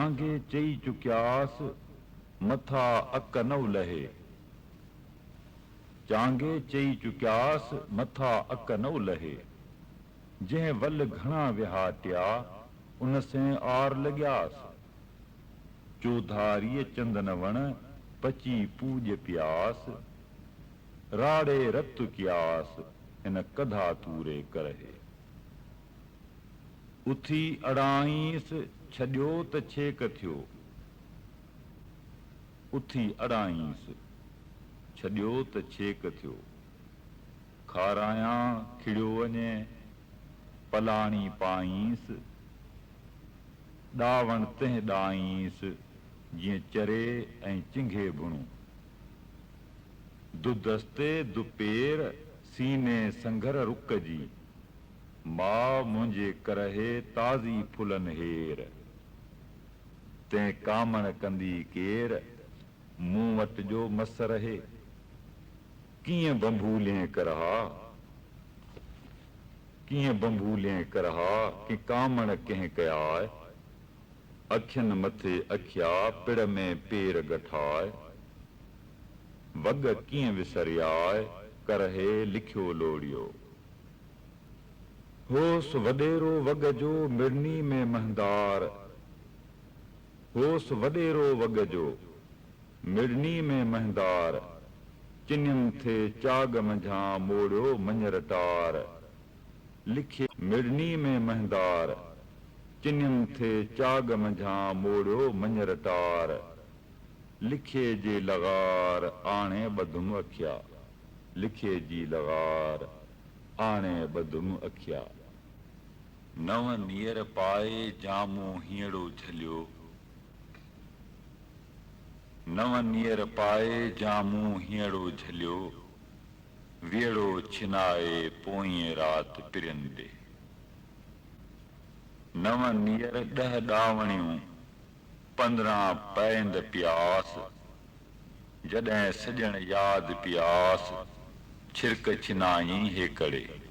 चांगे चई चुकियास मथा अक न उलहे। चांगे चई चुकियास मथा अक न उलहे। जंहिं वल घणा विहाटिया उन से आर लॻियास। चौधारीअ चंदन वण पची पूॼ प्यास। राड़े रत कियास हिन कधा तूरे करहे। उथी अड़ाईंस छॾियो त छेक थियो। उथी अड़ाईंस छॾियो त छेक थियो। खारायां खिड़ियो वञे पलाणी पाईंस। ॾावण तंहिं ॾाईंस जीअं चरे ऐं चिंघे भुणूं। दुदस्ते दुपेर सीने संघर रुक जी। मां मुंहिंजे करहे ताज़ी फुलन हेर। तंहिं कामण कंदी केर मूं वटि जो मस रहे। कीअं बंबूलिए करहा कीअं बंबूलिए करहा कि कामण कंहिं कयाए। अखियुनि मथे अखिया पिड़ में पेर गठाए। वग कीअं विसरियाए करहे लिखियो लोड़ियो। होस वॾेरो वग जो मिड़नी में महंदार। होस वॾेरो वग जो मिड़नी में महंदार। चिन्हनि थे चाग मंझां मोड़ियो मंझर टार। लिखे मिड़नी में महंदार। चिन्हनि थे चाग मंझां मोड़ियो मंझर टार। लिखे जे लॻार आणे ॿधुम अखिया। लिखे जी लॻार आणे ॿधुम अखिया। नव नीर पाए जामो हीअड़ो झलियो। नव नीर पाए जामू हीअड़ो झलियो। वेड़ो छिनाए पोईं रात पिरियन ॾे। नव नीर 10 ॾावणियूं 15 पैंद प्यास। जॾहिं सॼण यादि प्यास छिरक छिनाई हेकड़े।